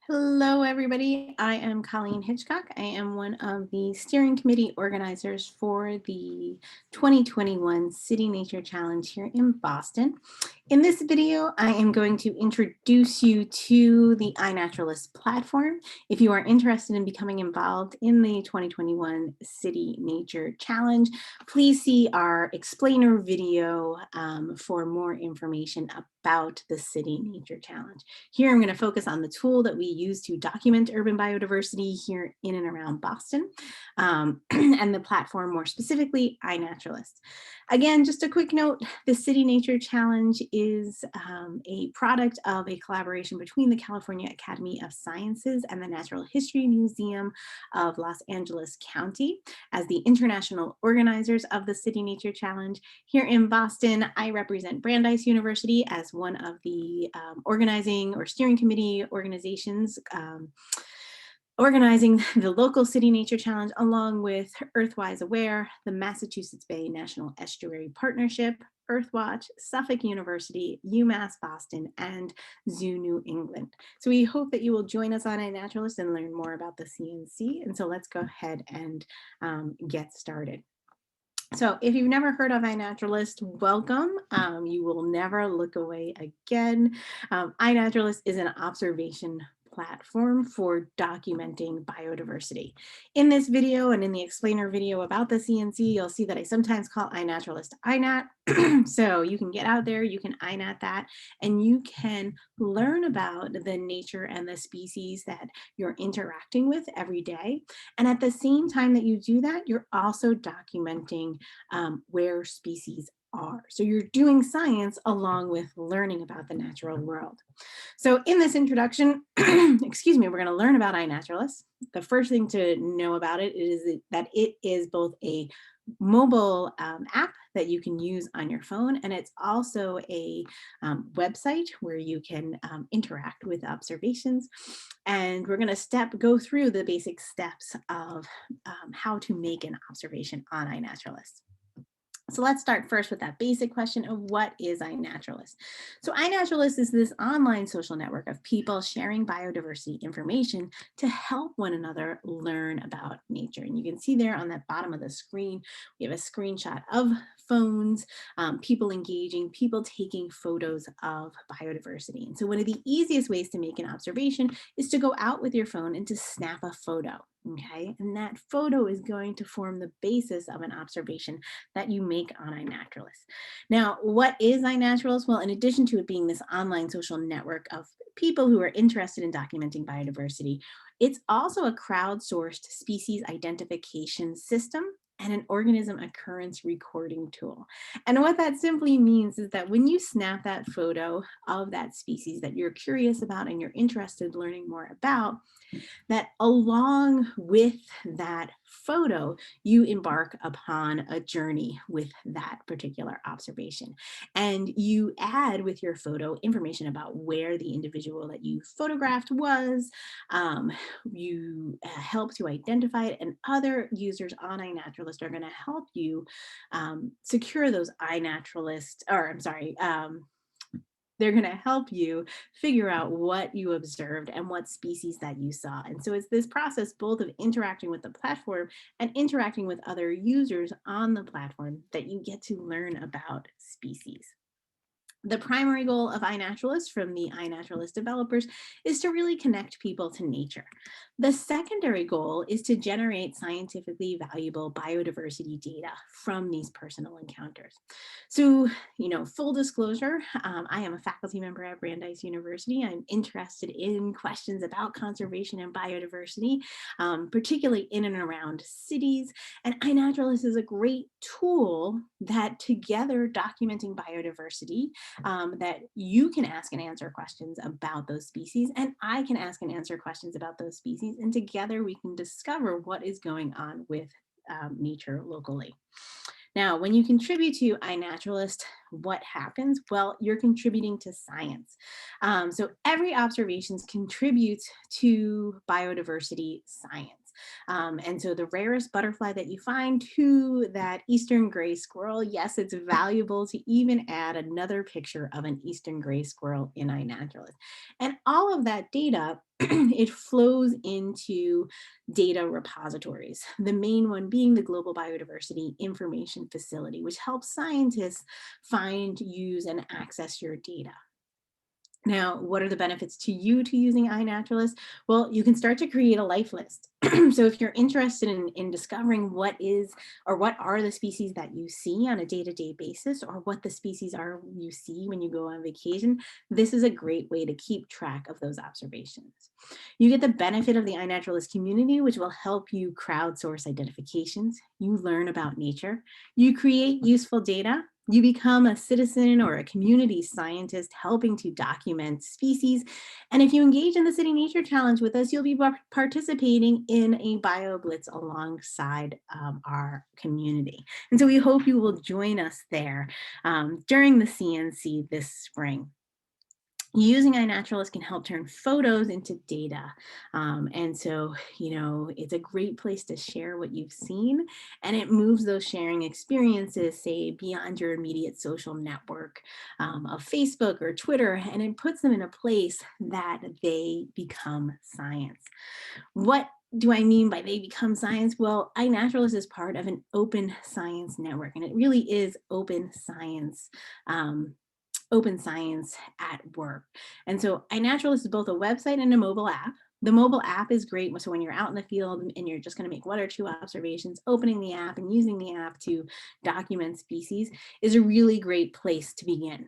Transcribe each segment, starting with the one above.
Hello, everybody. I am Colleen Hitchcock. I am one of the steering committee organizers for the 2021 City Nature Challenge here in Boston. In this video, I am going to introduce you to the iNaturalist platform. If you are interested in becoming involved in the 2021 City Nature Challenge, please see our explainer video for more information about the City Nature Challenge. Here, I'm going to focus on the tool that we use to document urban biodiversity here in and around Boston, and the platform more specifically, iNaturalist. Again, just a quick note, the City Nature Challenge is a product of a collaboration between the California Academy of Sciences and the Natural History Museum of Los Angeles County as the international organizers of the City Nature Challenge. Here in Boston, I represent Brandeis University as one of the organizing or steering committee organizations organizing the local City Nature Challenge, along with Earthwise Aware, the Massachusetts Bay National Estuary Partnership, Earthwatch, Suffolk University, UMass Boston, and Zoo New England. So we hope that you will join us on iNaturalist and learn more about the CNC. And so let's go ahead and get started. So if you've never heard of iNaturalist, welcome. You will never look away again. iNaturalist is an observation platform for documenting biodiversity. In this video and in the explainer video about the CNC, you'll see that I sometimes call iNaturalist iNat. So you can get out there, you can iNat that, and you can learn about the nature and the species that you're interacting with every day. And at the same time that you do that, you're also documenting where species are. So you're doing science along with learning about the natural world. So in this introduction, excuse me, we're going to learn about iNaturalist. The first thing to know about it is that it is both a mobile app that you can use on your phone, and it's also a website where you can interact with observations. And we're going to go through the basic steps of how to make an observation on iNaturalist. So let's start first with that basic question of what is iNaturalist? So iNaturalist is this online social network of people sharing biodiversity information to help one another learn about nature. And you can see there on that bottom of the screen, we have a screenshot of phones, people engaging, people taking photos of biodiversity. And so one of the easiest ways to make an observation is to go out with your phone and to snap a photo. Okay, and that photo is going to form the basis of an observation that you make on iNaturalist. Now, what is iNaturalist? Well, in addition to it being this online social network of people who are interested in documenting biodiversity, it's also a crowdsourced species identification system and an organism occurrence recording tool. And what that simply means is that when you snap that photo of that species that you're curious about and you're interested in learning more about, that along with that photo, you embark upon a journey with that particular observation. And you add with your photo information about where the individual that you photographed was. You help to identify it, and other users on iNaturalist are going to help you secure those iNaturalist, or I'm sorry, they're going to help you figure out what you observed and what species that you saw. And so it's this process both of interacting with the platform and interacting with other users on the platform that you get to learn about species. The primary goal of iNaturalist from the iNaturalist developers is to really connect people to nature. The secondary goal is to generate scientifically valuable biodiversity data from these personal encounters. So, full disclosure, I am a faculty member at Brandeis University. I'm interested in questions about conservation and biodiversity, particularly in and around cities. And iNaturalist is a great tool that together documenting biodiversity, that you can ask and answer questions about those species, and I can ask and answer questions about those species, and together we can discover what is going on with nature locally. Now, when you contribute to iNaturalist, what happens? Well, you're contributing to science. So every observation contributes to biodiversity science. And so the rarest butterfly that you find to that eastern gray squirrel, yes, it's valuable to even add another picture of an eastern gray squirrel in iNaturalist. And all of that data, it flows into data repositories, the main one being the Global Biodiversity Information Facility, which helps scientists find, use, and access your data. Now, what are the benefits to you to using iNaturalist? Well, you can start to create a life list. So if you're interested in discovering what is or what are the species that you see on a day-to-day basis, or what the species are you see when you go on vacation, this is a great way to keep track of those observations. You get the benefit of the iNaturalist community, which will help you crowdsource identifications. You learn about nature. You create useful data. You become a citizen or a community scientist helping to document species. And if you engage in the City Nature Challenge with us, you'll be participating in a BioBlitz alongside our community. And so we hope you will join us there during the CNC this spring. Using iNaturalist can help turn photos into data. And so, it's a great place to share what you've seen, and it moves those sharing experiences, say, beyond your immediate social network of Facebook or Twitter, and it puts them in a place that they become science. What do I mean by they become science? Well, iNaturalist is part of an open science network, and it really is open science at work. And so iNaturalist is both a website and a mobile app. The mobile app is great. So when you're out in the field and you're just going to make one or two observations, opening the app and using the app to document species is a really great place to begin.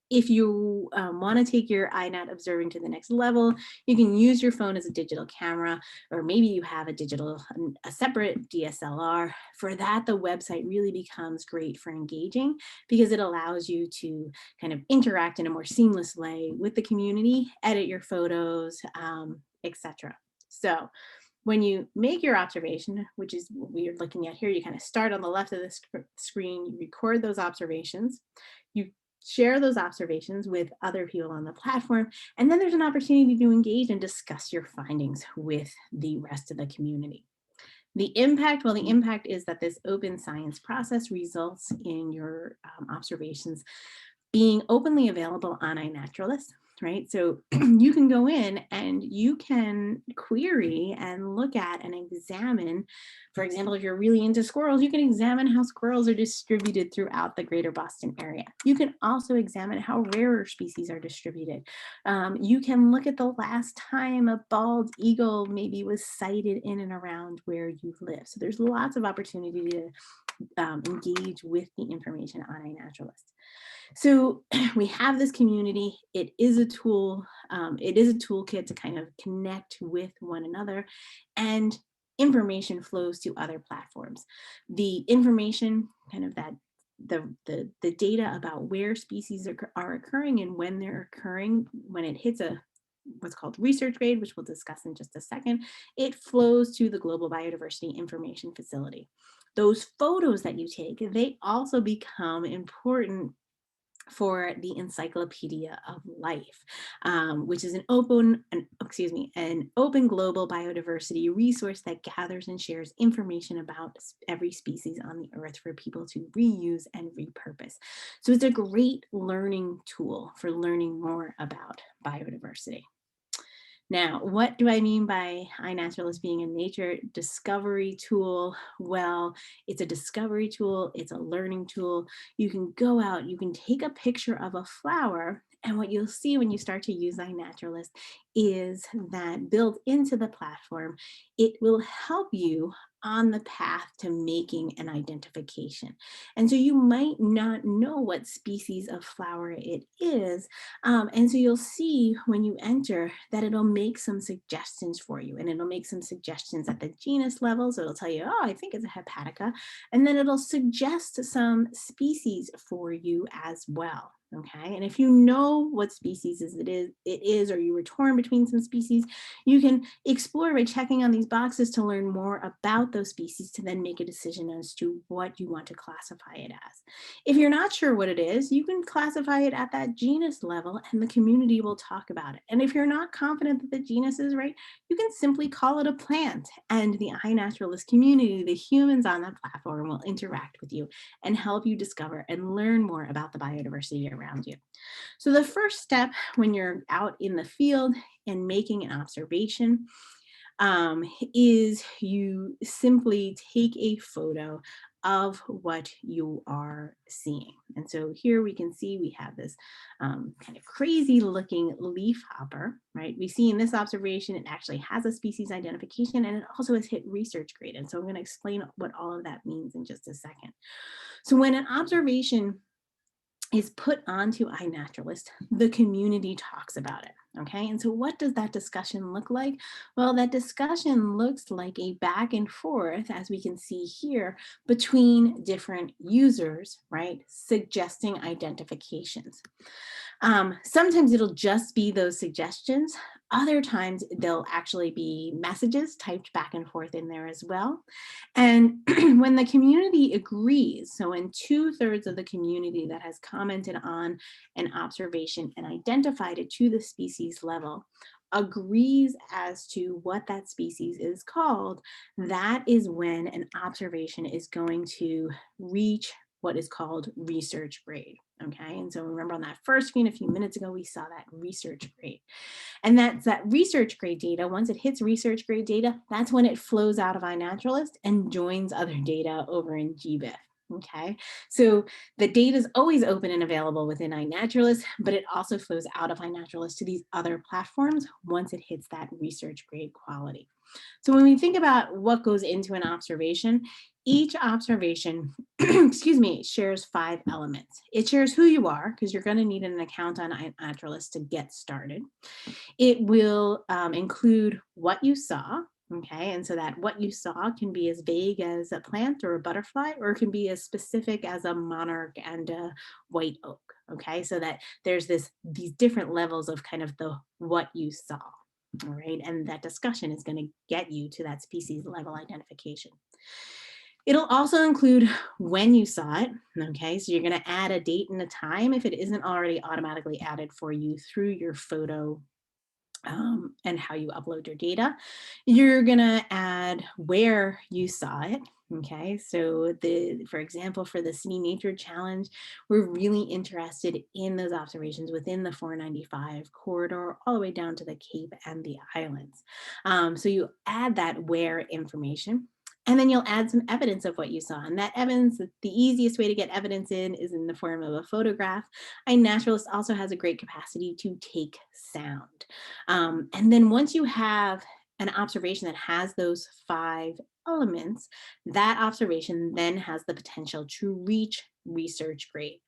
If you want to take your iNat observing to the next level, you can use your phone as a digital camera, or maybe you have a separate DSLR. For that, the website really becomes great for engaging because it allows you to kind of interact in a more seamless way with the community, edit your photos, etc. So when you make your observation, which is what we're looking at here, you kind of start on the left of the screen, you record those observations, you share those observations with other people on the platform, and then there's an opportunity to engage and discuss your findings with the rest of the community. The impact, well, the impact is that this open science process results in your observations being openly available on iNaturalist, right? So you can go in and you can query and look at and examine, for example, if you're really into squirrels, you can examine how squirrels are distributed throughout the greater Boston area. You can also examine how rarer species are distributed. You can look at the last time a bald eagle maybe was sighted in and around where you live. So there's lots of opportunity to engage with the information on iNaturalist. So we have this community. It is a tool. It is a toolkit to kind of connect with one another, and information flows to other platforms. The information, kind of that the data about where species are occurring and when they're occurring, when it hits what's called research grade, which we'll discuss in just a second, it flows to the Global Biodiversity Information Facility. Those photos that you take, they also become important for the Encyclopedia of Life, which is an open global biodiversity resource that gathers and shares information about every species on the earth for people to reuse and repurpose. So it's a great learning tool for learning more about biodiversity. Now, what do I mean by iNaturalist being a nature discovery tool? Well, it's a discovery tool, it's a learning tool. You can go out, you can take a picture of a flower, and what you'll see when you start to use iNaturalist is that built into the platform, it will help you on the path to making an identification. And so you might not know what species of flower it is, and so you'll see when you enter that it'll make some suggestions for you, and it'll make some suggestions at the genus level. So it'll tell you, oh, I think it's a hepatica. And then it'll suggest some species for you as well. Okay, and if you know what species it is, or you were torn between some species, you can explore by checking on these boxes to learn more about those species to then make a decision as to what you want to classify it as. If you're not sure what it is, you can classify it at that genus level and the community will talk about it. And if you're not confident that the genus is right, you can simply call it a plant, and the iNaturalist community, the humans on that platform, will interact with you and help you discover and learn more about the biodiversity around you. So the first step when you're out in the field and making an observation is you simply take a photo of what you are seeing. And so here we can see we have this kind of crazy looking leaf hopper, right? We see in this observation, it actually has a species identification and it also has hit research grade. And so I'm going to explain what all of that means in just a second. So when an observation is put onto iNaturalist, the community talks about it. Okay, and so what does that discussion look like? Well, that discussion looks like a back and forth, as we can see here, between different users, right, suggesting identifications. Sometimes it'll just be those suggestions. Other times there'll actually be messages typed back and forth in there as well. And when the community agrees, so when 2/3 of the community that has commented on an observation and identified it to the species level agrees as to what that species is called, that is when an observation is going to reach what is called research grade. Okay, and so remember on that first screen a few minutes ago, we saw that research grade. And that's that research grade data. Once it hits research grade data, that's when it flows out of iNaturalist and joins other data over in GBIF. Okay, so the data is always open and available within iNaturalist, but it also flows out of iNaturalist to these other platforms once it hits that research grade quality. So when we think about what goes into an observation, each observation, excuse me, shares 5 elements. It shares who you are, because you're going to need an account on iNaturalist to get started. It will include what you saw. Okay, and so that what you saw can be as vague as a plant or a butterfly, or it can be as specific as a monarch and a white oak. Okay, so that there's these different levels of kind of the what you saw. All right, and that discussion is going to get you to that species level identification. It'll also include when you saw it. Okay, so you're going to add a date and a time if it isn't already automatically added for you through your photo and how you upload your data. You're gonna add where you saw it. Okay, so for example, for the City Nature Challenge, we're really interested in those observations within the 495 corridor, all the way down to the Cape and the islands. So you add that where information. And then you'll add some evidence of what you saw. And that evidence, the easiest way to get evidence in is in the form of a photograph. iNaturalist also has a great capacity to take sound. And then once you have an observation that has those 5 elements, that observation then has the potential to reach research grade.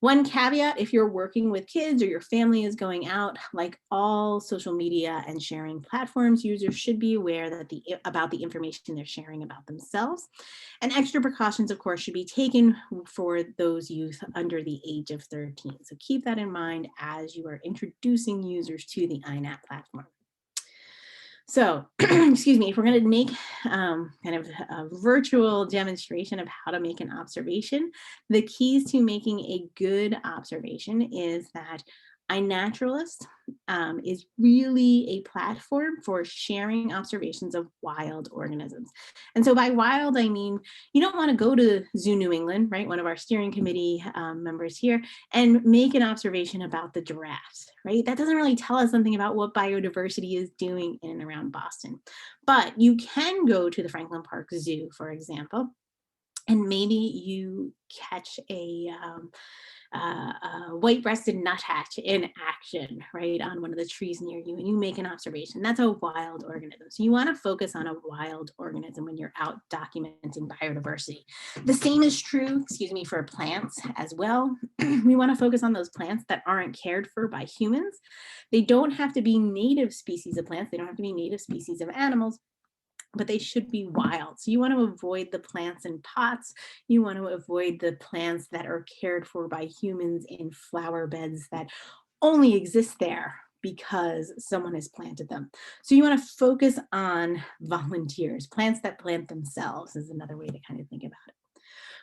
One caveat, if you're working with kids or your family is going out, like all social media and sharing platforms, users should be aware that about the information they're sharing about themselves. And extra precautions, of course, should be taken for those youth under the age of 13. So keep that in mind as you are introducing users to the iNat platform. So, excuse me, if we're going to make kind of a virtual demonstration of how to make an observation, the keys to making a good observation is that iNaturalist is really a platform for sharing observations of wild organisms. And so by wild, I mean, you don't want to go to Zoo New England, right? One of our steering committee members here, and make an observation about the giraffes, right? That doesn't really tell us something about what biodiversity is doing in and around Boston. But you can go to the Franklin Park Zoo, for example, and maybe you catch a white-breasted nuthatch in action, right, on one of the trees near you, and you make an observation. That's a wild organism. So you want to focus on a wild organism when you're out documenting biodiversity. The same is true, excuse me, for plants as well. We want to focus on those plants that aren't cared for by humans. They don't have to be native species of plants. They don't have to be native species of animals. but they should be wild. So you want to avoid the plants in pots. You want to avoid the plants that are cared for by humans in flower beds that only exist there because someone has planted them. So you want to focus on volunteers. Plants that plant themselves is another way to kind of think about it.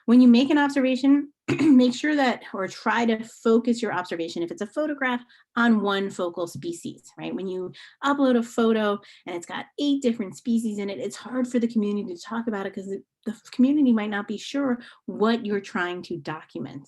When you make an observation, make sure that, or try to focus your observation, if it's a photograph, on one focal species, right? When you upload a photo and it's got 8 different species in it, it's hard for the community to talk about it because the community might not be sure what you're trying to document.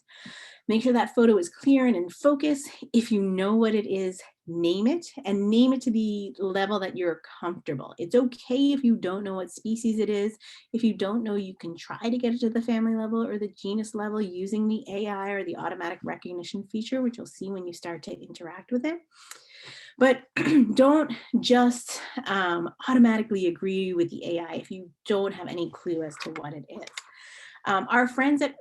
Make sure that photo is clear and in focus. If you know what it is, name it, and name it to the level that you're comfortable. It's okay if you don't know what species it is. If you don't know, you can try to get it to the family level or the genus level using the AI or the automatic recognition feature, which you'll see when you start to interact with it. But don't just automatically agree with the AI if you don't have any clue as to what it is. Our friends at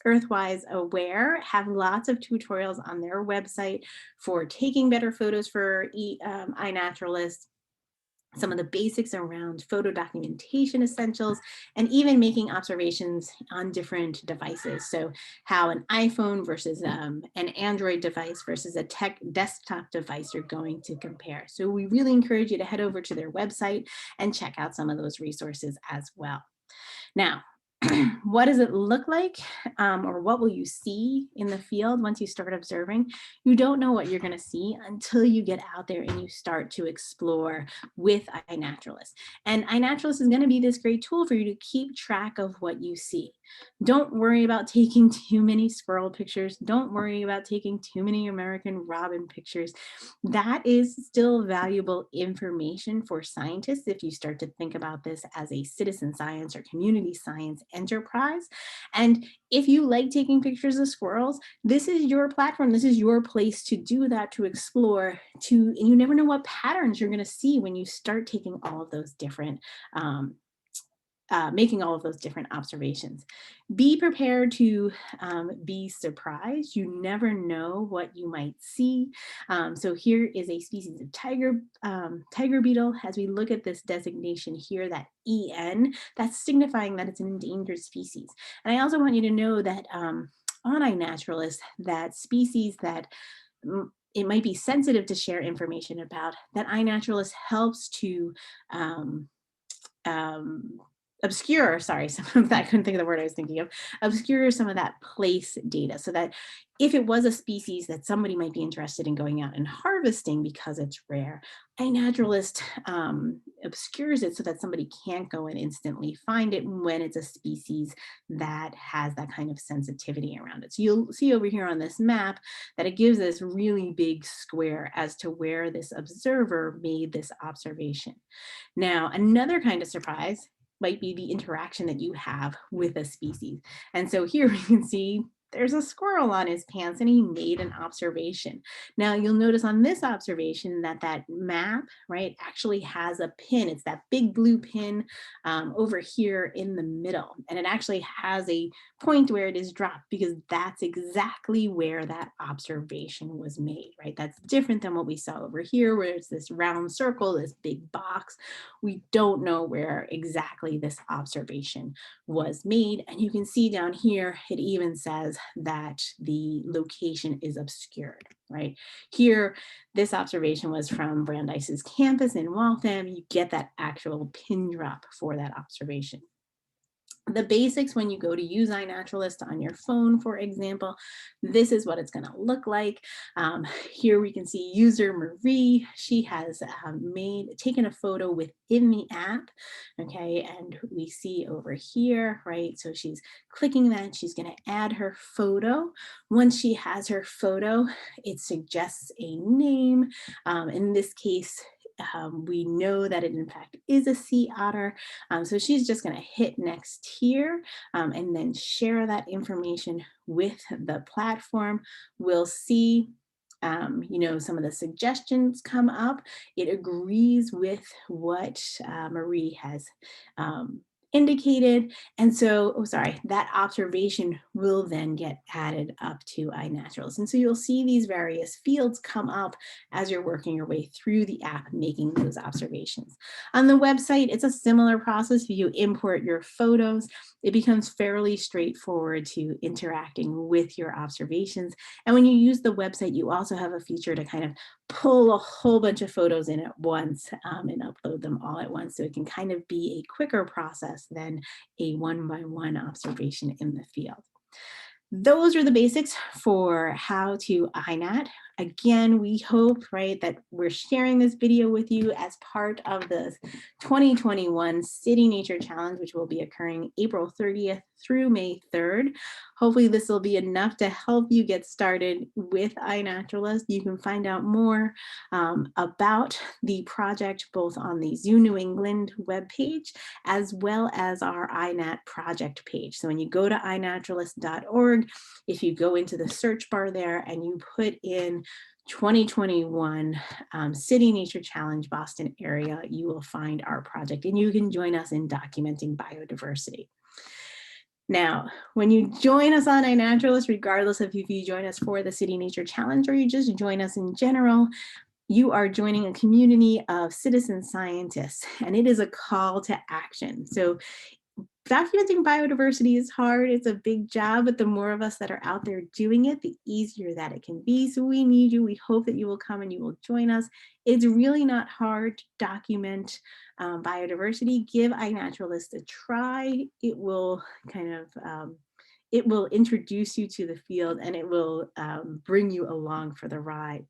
Earthwise Aware have lots of tutorials on their website for taking better photos for iNaturalist, some of the basics around photo documentation essentials, and even making observations on different devices. So how an iPhone versus an Android device versus a tech desktop device are going to compare. So we really encourage you to head over to their website and check out some of those resources as well. Now, what does it look like, or what will you see in the field once you start observing? You don't know what you're going to see until you get out there and you start to explore with iNaturalist. And iNaturalist is going to be this great tool for you to keep track of what you see. Don't worry about taking too many squirrel pictures. Don't worry about taking too many American robin pictures. That is still valuable information for scientists if you start to think about this as a citizen science or community science enterprise. And if you like taking pictures of squirrels, this is your platform. This is your place to do that, to explore, and you never know what patterns you're going to see when you start taking all of those different making all of those different observations. Be prepared to be surprised. You never know what you might see. So here is a species of tiger beetle. As we look at this designation here, that EN, that's signifying that it's an endangered species. And I also want you to know that on iNaturalist, that species that it might be sensitive to share information about, that iNaturalist helps to um, obscure, sorry, some of that, I couldn't think of the word I was thinking of, obscure some of that place data so that if it was a species that somebody might be interested in going out and harvesting because it's rare, iNaturalist obscures it so that somebody can't go and instantly find it when it's a species that has that kind of sensitivity around it. So you'll see over here on this map that it gives this really big square as to where this observer made this observation. Now, another kind of surprise might be the interaction that you have with a species. And so here we can see there's a squirrel on his pants and he made an observation. Now you'll notice on this observation that that map, right, actually has a pin. It's that big blue pin over here in the middle. And it actually has a point where it is dropped because that's exactly where that observation was made, right? That's different than what we saw over here where it's this round circle, this big box. We don't know where exactly this observation was made. And you can see down here, it even says that the location is obscured, right? Here, this observation was from Brandeis's campus in Waltham. You get that actual pin drop for that observation. The basics when you go to use iNaturalist on your phone, for example, this is what it's going to look like. Here we can see user Marie. She has taken a photo within the app. Okay, and we see over here, right? So she's clicking that. She's going to add her photo. Once she has her photo, it suggests a name. In this case, we know that it in fact is a sea otter. So she's just going to hit next here and then share that information with the platform. We'll see some of the suggestions come up. It agrees with what Marie has indicated. And so, oh, sorry, that observation will then get added up to iNaturalist. And so you'll see these various fields come up as you're working your way through the app, making those observations. On the website, it's a similar process. If you import your photos, it becomes fairly straightforward to interacting with your observations. And when you use the website, you also have a feature to kind of pull a whole bunch of photos in at once and upload them all at once. So it can kind of be a quicker process than a one-by-one observation in the field. Those are the basics for how to iNat. Again, we hope, right, that we're sharing this video with you as part of the 2021 City Nature Challenge, which will be occurring April 30th through May 3rd. Hopefully this will be enough to help you get started with iNaturalist. You can find out more about the project both on the Zoo New England webpage as well as our iNat project page. So when you go to iNaturalist.org, if you go into the search bar there and you put in 2021 City Nature Challenge Boston area, you will find our project and you can join us in documenting biodiversity. Now, when you join us on iNaturalist, regardless of if you join us for the City Nature Challenge or you just join us in general, you are joining a community of citizen scientists, and it is a call to action. So documenting biodiversity is hard. It's a big job, but the more of us that are out there doing it, the easier that it can be. So we need you. We hope that you will come and you will join us. It's really not hard to document biodiversity. Give iNaturalist a try. It will kind of it will introduce you to the field and it will bring you along for the ride.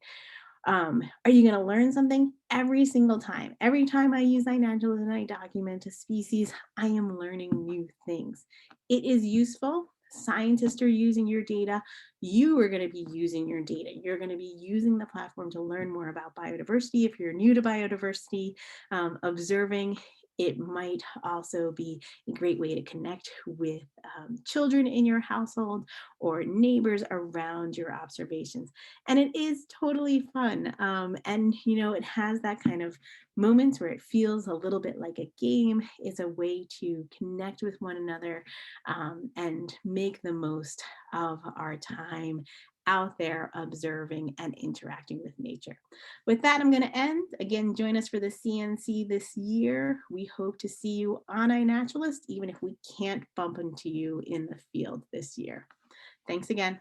Are you going to learn something? Every single time? Every time I use iNaturalist and I document a species, I am learning new things. It is useful. Scientists are using your data. You are going to be using your data. You're going to be using the platform to learn more about biodiversity. If you're new to biodiversity, observing, it might also be a great way to connect with children in your household or neighbors around your observations. And it is totally fun. And, you know, it has that kind of moments where it feels a little bit like a game. It's a way to connect with one another and make the most of our time out there observing and interacting with nature. With that, I'm going to end. Again, join us for the CNC this year. We hope to see you on iNaturalist, even if we can't bump into you in the field this year. Thanks again.